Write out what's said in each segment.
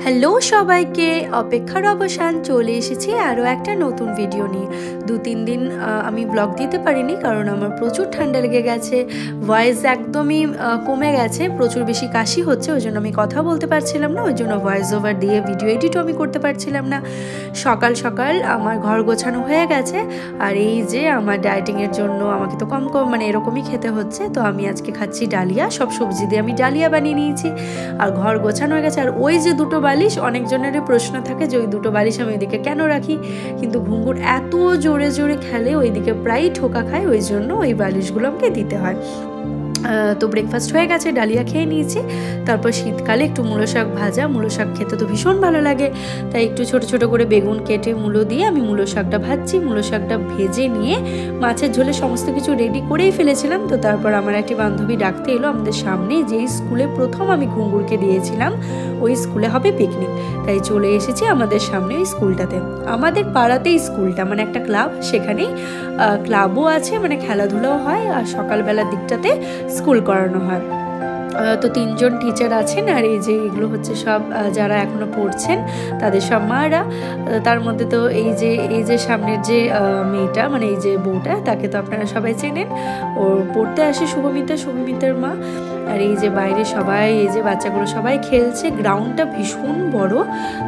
Hello সবাইকে, অপেক্ষার অবসান চলে এসেছি আরও একটা নতুন ভিডিও নিয়ে। 2-3 দিন আমি ব্লগ দিতে পারিনি কারণ আমার প্রচুর ঠান্ডা লেগে গেছে, ভয়েস একদমই কমে গেছে, প্রচুর বেশি কাশি হচ্ছে, ওই জন্য আমি কথা বলতে পারছিলাম না, ওই জন্য ভয়েস ওভার দিয়ে ভিডিও এডিটও আমি করতে পারছিলাম না। সকাল সকাল আমার ঘর গোছানো হয়ে গেছে, আর এই যে আমার ডায়েটিংয়ের জন্য আমাকে তো কম মানে এরকমই খেতে হচ্ছে, তো আমি আজকে খাচ্ছি ডালিয়া, সব সবজি দিয়ে আমি ডালিয়া বানিয়ে নিয়েছি, আর ঘর গোছানো হয়ে গেছে। আর ওই যে দুটো বালিশ, অনেকজনেরই প্রশ্ন থাকে যে ওই দুটো বালিশ আমি ওইদিকে কেন রাখি, কিন্তু ঘুঙুর এত জোরে জোরে খেলে ওইদিকে প্রায়ই ঠোকা খায়, ওই জন্য ওই বালিশগুলো আমাকে দিতে হয়। তো ব্রেকফাস্ট হয়ে গেছে, ডালিয়া খেয়ে নিয়েছি। তারপর শীতকালে একটু মূলো শাক ভাজা, মূলো শাক খেতে তো ভীষণ ভালো লাগে, তাই একটু ছোট ছোট করে বেগুন কেটে মূলো দিয়ে আমি মূলো শাকটা ভাজছি। মূলো শাকটা ভেজে নিয়ে মাছের ঝোলে সমস্ত কিছু রেডি করেই ফেলেছিলাম। তো তারপর আমার একটি বান্ধবী ডাকতে এলো, আমাদের সামনে যেই স্কুলে প্রথম আমি ঘুঙুরকে দিয়েছিলাম ওই স্কুলে হবে পিকনিক, তাই চলে এসেছি আমাদের সামনে ওই স্কুলটাতে। আমাদের পাড়াতেই স্কুলটা, মানে একটা ক্লাব, সেখানেই ক্লাবও আছে, মানে খেলাধুলাও হয়, আর সকালবেলার দিকটাতে স্কুল করানো হয়। তো 3 জন টিচার আছেন, আর এই যে এগুলো হচ্ছে সব যারা এখনো পড়ছেন তাদের সব মারা। তার মধ্যে তো এই যে সামনের যে মেয়েটা, মানে এই যে বউটা, তাকে তো আপনারা সবাই চেনেন, ওর পড়তে আসে শুভমিতার মা। আর এই যে বাইরে সবাই, এই যে বাচ্চাগুলো সবাই খেলছে, গ্রাউন্ডটা ভীষণ বড়।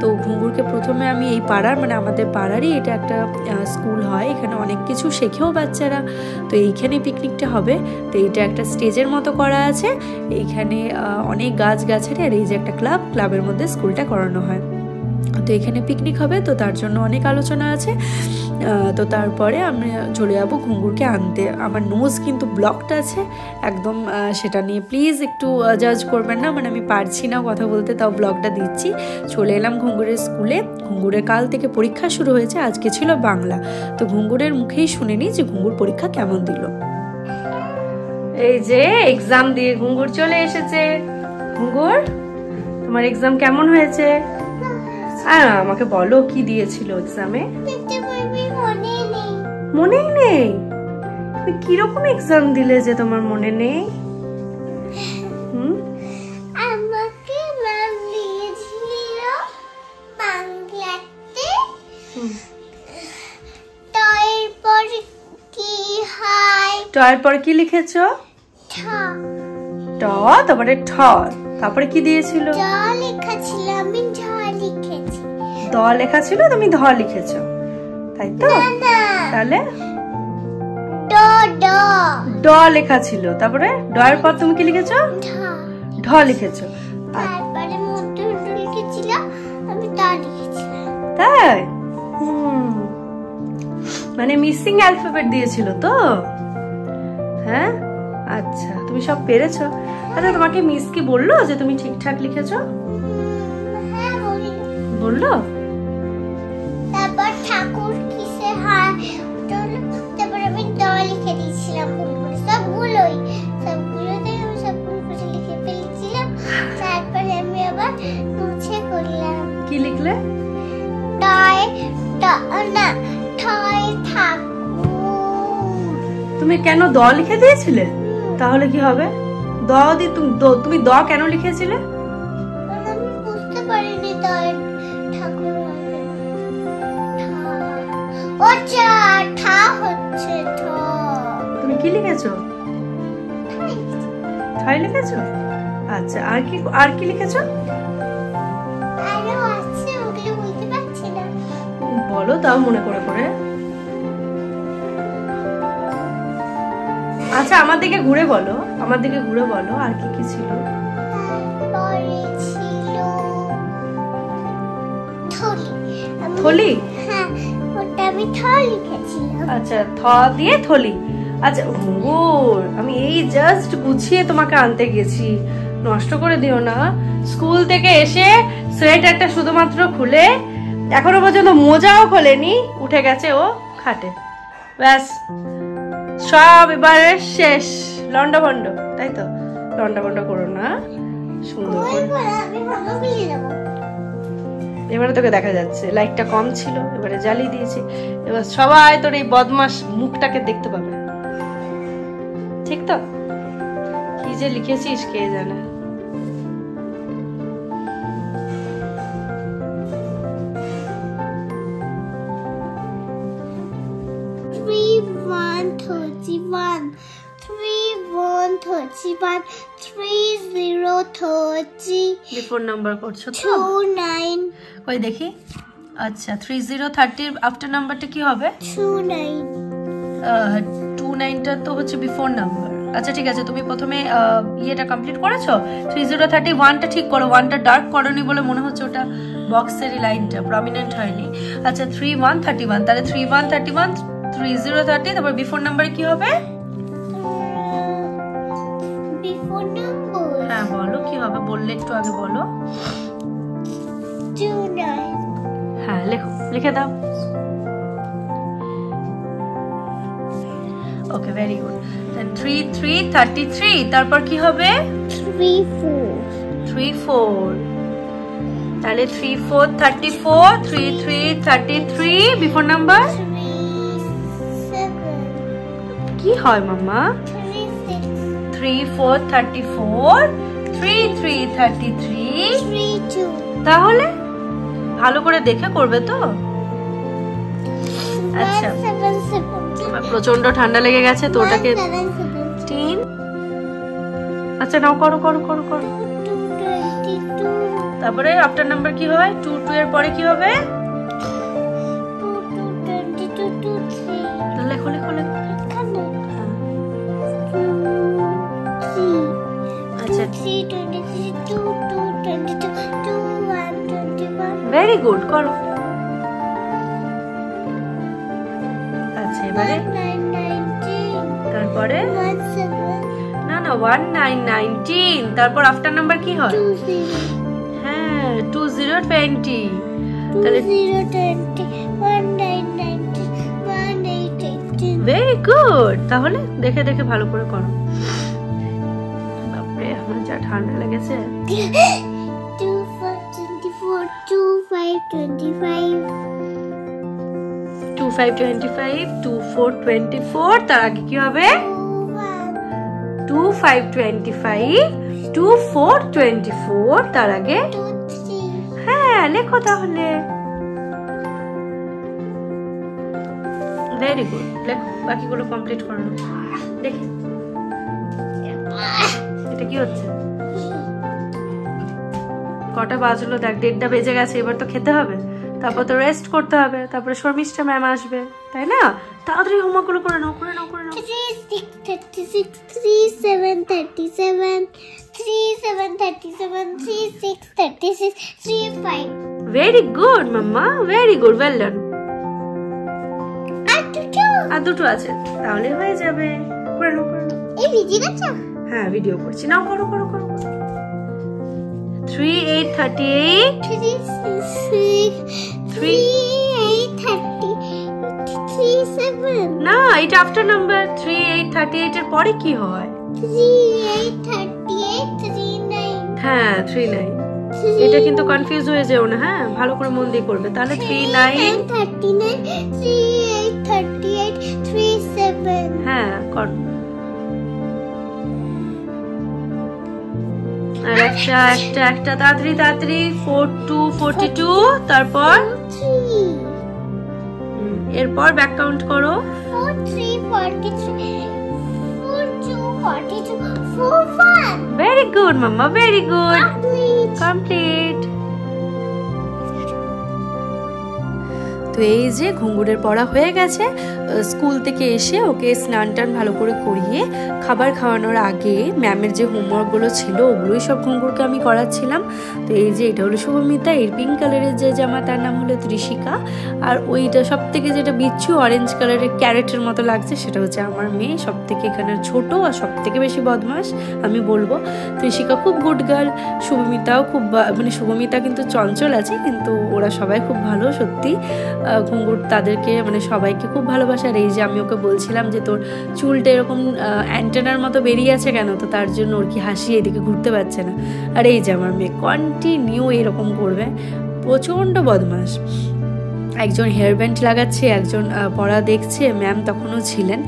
তো ঘুঙুরকে প্রথমে আমি এই পাড়ার, মানে আমাদের পাড়ারই এটা একটা স্কুল হয়, এখানে অনেক কিছু শেখেও বাচ্চারা, তো এইখানে পিকনিকটা হবে। তো এইটা একটা স্টেজের মতো করা আছে, এইখানে অনেক গাছগাছালি, আর এই যে একটা ক্লাবের মধ্যে স্কুলটা করানো হয়। তো এখানে পিকনিক হবে, তো তার জন্য অনেক আলোচনা আছে। তো তারপরে আমরা চলে যাবো ঘুঙুরকে আনতে। আমার নোজ কিন্তু ব্লকড আছে একদম, সেটা নিয়ে প্লিজ একটু জাজ করবেন না, মানে আমি পারছি না কথা বলতে, তাও ব্লগটা দিচ্ছি। চলে এলাম ঘুঙুরের স্কুলে। ঘুঙুরের কাল থেকে পরীক্ষা শুরু হয়েছে, আজকে ছিল বাংলা। তো ঘুঙুরের মুখেই শুনে নিই যে ঘুঙুর পরীক্ষা কেমন দিল। এই যে এক্সাম দিয়ে ঘুঙুর চলে এসেছে। ঘুঙুর, তোমার এক্সাম কেমন হয়েছে? আমাকে বলো কি দিয়েছিল এক্সামে? মনেই নেই? তুমি কিরকম এক্সাম দিলে যে তোমার মনে নেই? আমাকে ম্যাম দিয়েছিল বাংলাতে, টয়ের পর কি লিখেছো? ট, তারপরে ঠ, তারপরে কি দিয়েছিল? ড লেখা ছিল, আমি ঢ লিখেছি। দ লেখা ছিল, তুমি ধ লিখেছো, তাই তো? তাহলে ড লেখা ছিল, তারপরে ড এর পর তুমি কি লিখেছো? ঢ লিখেছো। তারপরে মধ্যে লিখেছিল, আমি ত লিখেছিলাম। তাই? মানে মিসিং অ্যালফাবেট দিয়েছিল তো? হ্যাঁ, আচ্ছা, তুমি সব পেরেছো? আচ্ছা, তোমাকে মিস কি বললো যে তুমি ঠিকঠাক লিখেছো? হ্যাঁ, বললো। তারপর ঠাকুর কিসে হার, তারপর আমি ড লিখে দিয়েছিলাম সবগুলোতে আমি সবগুলো লিখে ফেলেছিলাম। তারপরে আমি আবার মুছে করলাম। কি লিখলে? তুমি কেন দ লিখে দিয়েছিলে? তাহলে কি হবে? দ দি তুমি দ কেন লিখেছিলে? আমি বুঝতে পারিনি ঠাকুর হচ্ছে। তুমি কি লিখেছো? ঠাই লিখেছো? আচ্ছা, আর কি লিখেছো? আরো আছে, ওগুলো বলতে পারছি না। বলো তাও মনে করে করে। আচ্ছা, আমার দিকে ঘুরে বলো, আর কি কি ছিল? তারপরে ছিল থলি। হ্যাঁ, ওটা আমি থ লিখেছিলাম। আচ্ছা, থ দিয়ে থলি। আচ্ছা ঘুঙুর, আমি এই জাস্ট গুছিয়ে তোমাকে আনতে গেছি, নষ্ট করে দিও না। স্কুল থেকে এসে সোয়েটারটা শুধুমাত্র খুলে, এখনো পর্যন্ত মোজাও খোলেনি, উঠে গেছে ও খাটে, ব্যাস সব এবারে শেষ, লন্ডভন্ড। তাই তো, লন্ডভন্ড করো না, সুন্দর এবারে তোকে দেখা যাচ্ছে, লাইটটা কম ছিল, এবারে জ্বালিয়ে দিয়েছি, এবার সবাই তোর এই বদমাস মুখটাকে দেখতে পাবে, ঠিক তো? কি যে লিখেছিস কে জানে। 21 3030 বিফোর নাম্বার করছো তো 29 কই দেখি আচ্ছা 3030 আফটার নাম্বারটা কি হবে 29 29টা তো হচ্ছে বিফোর নাম্বার আচ্ছা ঠিক আছে তুমি প্রথমে ইয়েটা কমপ্লিট করেছো 3031টা ঠিক করো 1টা ডার্ক করনি বলে মনে হচ্ছে ওটা বক্সের লাইনটা প্রমিনেন্ট হয়নি আচ্ছা 3131 তাহলে 3131 3030 তারপর বিফোর নাম্বার কি হবে বিফোর নাম্বার হ্যাঁ বলো কি হবে বললে একটু আগে বলো 29 হ্যাঁ লেখো লিখে দাও ওকে ভেরি গুড দেন 3333 তারপর কি হবে 34 তাহলে 3434 3333 বিফোর নাম্বার 37 কি হয় মাম্মা 36 3434 3333 32 তাহলে ভালো করে দেখে করবে তো আচ্ছা আমার প্রচন্ড ঠান্ডা লেগে গেছে তো ওটাকে 3 আচ্ছা নাও করো করো করো করো তারপরে আফটার নাম্বার কি হয় 22 এর পরে কি হবে লেখো লেখো লেখো আচ্ছা ভেরি গুড করো আচ্ছা এবারে তারপরে না না 1919 তারপর আফটার নাম্বার কি হয় হ্যাঁ 2020 তাহলে ভেরি গুড তাহলে দেখে দেখে ভালো করে করো বাপরে আমার যা ঠান্ডা লেগেছে 2525 2424 তার আগে কি হবে 2525 2424 তার আগে হ্যাঁ লেখো তাহলে ভেরি গুড লেখো বাকিগুলো কমপ্লিট করো দেখি এটা কি হচ্ছে কটা বাজলো দেখ 1:30 বেজে গেছে এবার তো খেতে হবে তারপর তো রেস্ট করতে হবে তারপরে শর্মিষ্ঠা ম্যাম আসবে তাই না তাড়াতাড়ি হোমওয়ার্ক গুলো করে নাও 36 37 37 37 37 36 36 35 ভেরি গুড মাম্মা ভেরি গুড ওয়েল ডান আর দুটো আছে তাহলে হয়ে যাবে করে নাও এই ভিডিও করছো হ্যাঁ ভিডিও করছি নাও করো 3838 না এটা আফটার নাম্বার 3838 এর পরে কি হয় 3838 হ্যাঁ 39 এটা কিন্তু কনফিউজ হয়ে যেও না হ্যাঁ ভালো করে মন দিয়ে করবে তাহলে 37 হ্যাঁ কর আর একটা তাড়াতাড়ি 42 তারপর এরপর ব্যাক কাউন্ট করো 41 ভেরি গুড মাম্মা ভেরি গুড কমপ্লিট তো এই যে ঘুঙুরের পড়া হয়ে গেছে স্কুল থেকে এসে ওকে স্নান টান ভালো করে করিয়ে খাবার খাওয়ানোর আগে ম্যামের যে হোমওয়ার্কগুলো ছিল ওগুলোই সব ঘুঙুরকে আমি করাচ্ছিলাম তো এই যে এটা হলো শুভমিতা এর পিঙ্ক কালারের যে জামা তার নাম হলো ত্রিশিকা আর ওইটা সব থেকে যেটা বিচ্ছু অরেঞ্জ কালারের ক্যারেটের মতো লাগছে সেটা হচ্ছে আমার মেয়ে সব থেকে এখানে ছোট আর সব থেকে বেশি বদমাস আমি বলবো ত্রিশিকা খুব গুড গার্ল শুভমিতাও খুব মানে শুভমিতা কিন্তু চঞ্চল আছে কিন্তু ওরা সবাই খুব ভালো সত্যি ঘুঙুর তাদেরকে মানে সবাইকে খুব ভালোবাসে আর এই যে আমি ওকে বলছিলাম যে তোর চুলটা এরকম অ্যান্টেনার মতো বেরিয়ে আছে কেন তো তার জন্য ওর কি হাসি এদিকে ঘুরতে পারছে না আর এই যে আমার মেয়ে কন্টিনিউ এরকম করবে প্রচণ্ড বদমাস একজন হেয়ার ব্যান্ড লাগাচ্ছে, একজন পড়া দেখছে, ম্যাম তখনও ছিলেন,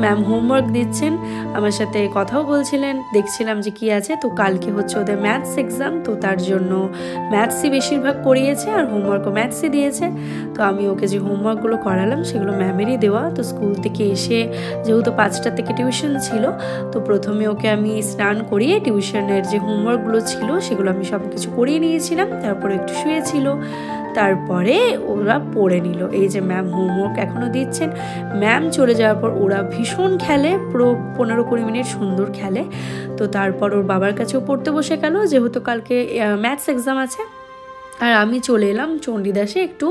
ম্যাম হোমওয়ার্ক দিচ্ছেন, আমার সাথে কথাও বলছিলেন, দেখছিলাম যে কি আছে। তো কালকে হচ্ছে ওদের ম্যাথস এক্সাম, তো তার জন্য ম্যাথসই বেশিরভাগ করিয়েছে আর হোমওয়ার্কও ম্যাথসই দিয়েছে। তো আমি ওকে যে হোমওয়ার্কগুলো করালাম সেগুলো ম্যামেরই দেওয়া। তো স্কুল থেকে এসে যেহেতু 5টা থেকে টিউশন ছিল, তো প্রথমে ওকে আমি স্নান করিয়ে টিউশনের যে হোমওয়ার্কগুলো ছিল সেগুলো আমি সব কিছু করিয়ে নিয়েছিলাম, তারপরে একটু শুয়েছিল, তারপরে ওরা পড়ে নিল। এই যে ম্যাম হোমওয়ার্ক এখনও দিচ্ছেন। ম্যাম চলে যাওয়ার পর ওরা ভীষণ খেলে, পুরো 15-20 মিনিট সুন্দর খেলে। তো তারপর ওর বাবার কাছেও পড়তে বসে গেল, যেহেতু কালকে ম্যাথস এক্সাম আছে। আর আমি চলে এলাম চণ্ডীদাসে একটু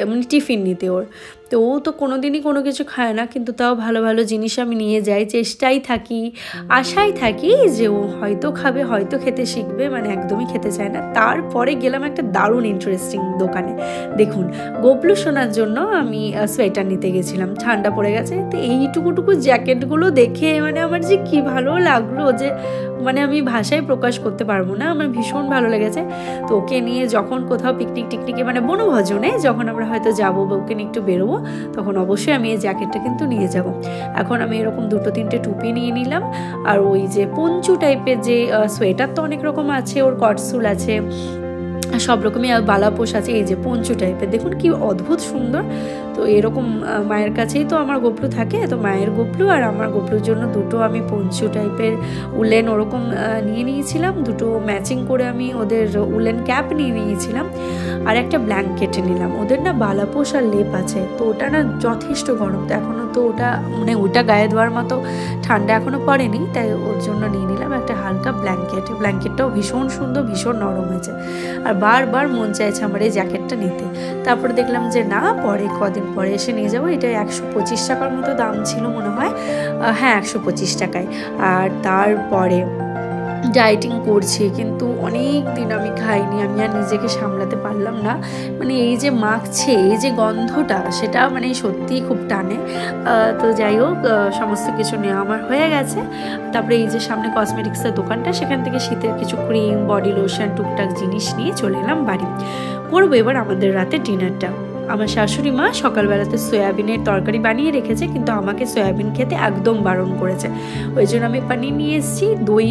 মানে টিফিন নিতে ওর। তো ও তো কোনো দিনই কোনো কিছু খায় না, কিন্তু তাও ভালো ভালো জিনিস আমি নিয়ে যাই, চেষ্টাই থাকি, আশায় থাকি যে ও হয়তো খাবে, হয়তো খেতে শিখবে, মানে একদমই খেতে চায় না। তারপরে গেলাম একটা দারুণ ইন্টারেস্টিং দোকানে। দেখুন, গোপলু শোনার জন্য আমি সোয়েটার নিতে গেছিলাম, ঠান্ডা পড়ে গেছে। তো এইটুকুটুকু জ্যাকেটগুলো দেখে মানে আমার যে কী ভালো লাগলো, যে মানে আমি ভাষায় প্রকাশ করতে পারবো না, আমার ভীষণ ভালো লেগেছে। তো ওকে নিয়ে যখন কোথাও পিকনিক টিকনিকে মানে বনভোজনে যখন আমরা হয়তো যাবো বা ওকে নিয়ে একটু বেরোবো, তখন অবশ্যই আমি এই জ্যাকেটটা কিন্তু নিয়ে যাব। এখন আমি এরকম 2-3টে টুপি নিয়ে নিলাম। আর ওই যে পঞ্চু টাইপের যে সোয়েটার তো অনেক রকম আছে, ওর কটসুল আছে, সব রকমই বালাপোষ আছে। এই যে পঞ্চু টাইপের দেখুন কি অদ্ভুত সুন্দর। তো এরকম মায়ের কাছেই তো আমার গোপলু থাকে, তো মায়ের গোপলু আর আমার গোপলুর জন্য দুটো আমি পঞ্চু টাইপের উলেন ওরকম নিয়ে নিয়েছিলাম। দুটো ম্যাচিং করে আমি ওদের উলেন ক্যাপ নিয়ে নিয়েছিলাম, আর একটা ব্ল্যাঙ্কেট নিলাম। ওদের না বালাপোষ আর লেপ আছে, তো ওটা না যথেষ্ট গরম, তো এখনও তো ওটা মানে ওটা গায়ে দেওয়ার মতো ঠান্ডা এখনও পড়েনি, তাই ওর জন্য নিয়ে নিলাম একটা হালকা ব্ল্যাঙ্কেট। ব্ল্যাঙ্কেটটাও ভীষণ সুন্দর, ভীষণ নরম হয়েছে। আর বারবার মন চাইছে আমার এই জ্যাকেটটা নিতে। তারপরে দেখলাম যে না, পরে কদিন পরে এসে নিয়ে যাবো। এটা 125 টাকার মতো দাম ছিল মনে হয়, হ্যাঁ 125 টাকায়। আর তারপরে ডায়েটিং করছি, কিন্তু অনেক দিন আমি খাইনি, আমি আর নিজেকে সামলাতে পারলাম না। মানে এই যে মাখছে, এই যে গন্ধটা, সেটা মানে সত্যিই খুব টানে। তো যাই হোক, সমস্ত কিছু নেওয়া আমার হয়ে গেছে। তারপরে এই যে সামনে কসমেটিক্সের দোকানটা, সেখান থেকে শীতের কিছু ক্রিম, বডি লোশন, টুকটাক জিনিস নিয়ে চলে এলাম বাড়ি। করবো এবার আমাদের রাতে ডিনারটা। আমার শাশুড়ি মা সকালবেলাতে সয়াবিনের তরকারি বানিয়ে রেখেছে, কিন্তু আমাকে সয়াবিন খেতে একদম বারণ করেছে। ওই জন্য আমি পানির নিয়ে এসেছি, দই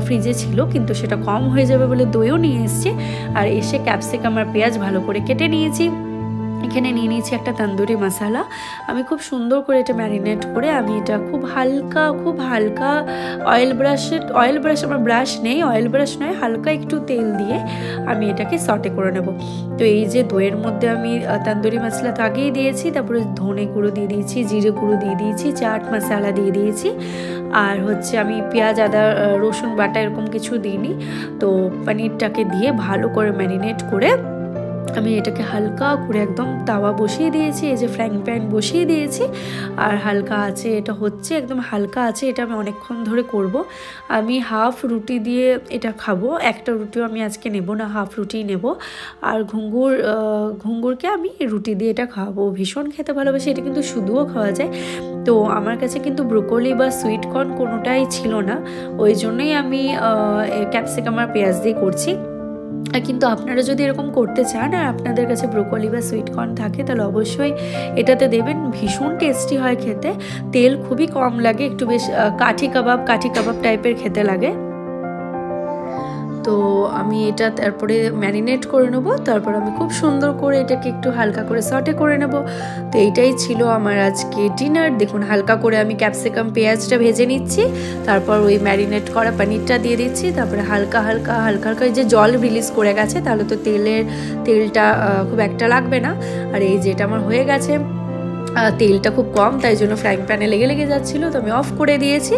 ফ্রিজে ছিল কিন্তু সেটা কম হয়ে যাবে বলে দইও নিয়ে এসেছি। আর এসে ক্যাপসিকাম আর পেঁয়াজ ভালো করে কেটে নিয়েছি। এখানে নিয়ে নিয়েছি একটা তন্দুরি মশলা। আমি খুব সুন্দর করে এটা ম্যারিনেট করে আমি এটা খুব হালকা অয়েল ব্রাশ, আমার ব্রাশ নেই, অয়েল ব্রাশ নয়, হালকা একটু তেল দিয়ে আমি এটাকে সটে করে নেব। তো এই যে দইয়ের মধ্যে আমি তন্দুরি মশলা তো আগেই দিয়েছি, তারপরে ধনে গুঁড়ো দিয়ে দিয়েছি, জিরে গুঁড়ো দিয়ে দিয়েছি, চাট মশলা দিয়ে দিয়েছি, আর হচ্ছে আমি পেঁয়াজ, আদা, রসুন বাটা এরকম কিছু দিইনি। তো পনিরটাকে দিয়ে ভালো করে ম্যারিনেট করে আমি এটাকে হালকা করে একদম তাওয়া বসিয়ে দিয়েছি, এই যে ফ্রাইং প্যান বসিয়ে দিয়েছি। আর হালকা আছে এটা হচ্ছে, একদম হালকা আছে, এটা আমি অনেকক্ষণ ধরে করব। আমি হাফ রুটি দিয়ে এটা খাবো, একটা রুটিও আমি আজকে নেব না, হাফ রুটি নেব। আর ঘুঙ্গুরকে আমি রুটি দিয়ে এটা খাওয়াবো, ভীষণ খেতে ভালোবাসি। এটা কিন্তু শুধুও খাওয়া যায়। তো আমার কাছে কিন্তু ব্রোকলি বা সুইট কর্ন কোনোটাই ছিল না, ওই জন্যই আমি ক্যাপসিকাম আর পেঁয়াজ দিয়ে করছি। কিন্তু আপনারা যদি এরকম করতে চান আর আপনাদের কাছে ব্রোকলি বা সুইট কর্ন থাকে, তাহলে অবশ্যই এটাতে দেবেন, ভীষণ টেস্টি হয় খেতে। তেল খুবই কম লাগে, একটু বেশ কাঠি কাবাব টাইপের খেতে লাগে। তো আমি এটা তারপরে ম্যারিনেট করে নেবো, তারপর আমি খুব সুন্দর করে এটাকে একটু হালকা করে সটে করে নেব। তো এইটাই ছিল আমার আজকে ডিনার। দেখুন, হালকা করে আমি ক্যাপসিকাম পেঁয়াজটা ভেজে নিচ্ছি, তারপর ওই ম্যারিনেট করা পনিরটা দিয়ে দিচ্ছি, তারপরে হালকা যে জল রিলিজ করে গেছে, তাহলে তো তেলটা খুব একটা লাগবে না। আর এই যে এটা আমার হয়ে গেছে, তেলটা খুব কম, তাই জন্য ফ্রাইং প্যানে লেগে যাচ্ছিলো, তো আমি অফ করে দিয়েছি।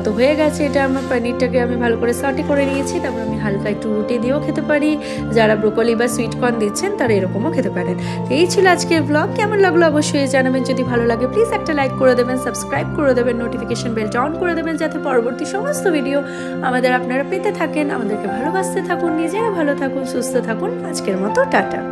তো হয়ে গেছে এটা আমার পনিরটাকে আমি ভালো করে সটে করে নিয়েছি। তারপর আমি হালকা একটু রুটি দিয়েও খেতে পারি, যারা ব্রোকলি বা সুইট কর্ন দিচ্ছেন তারা এরকমও খেতে পারেন। তো এই ছিল আজকের ব্লগ। কেমন লাগলো অবশ্যই জানাবেন, যদি ভালো লাগে প্লিজ একটা লাইক করে দেবেন, সাবস্ক্রাইব করে দেবেন, নোটিফিকেশন বেলটা অন করে দেবেন, যাতে পরবর্তী সমস্ত ভিডিও আপনারা পেতে থাকেন। আমাদেরকে ভালোবাসতে থাকুন, নিজেরা ভালো থাকুন, সুস্থ থাকুন। আজকের মতো টাটা।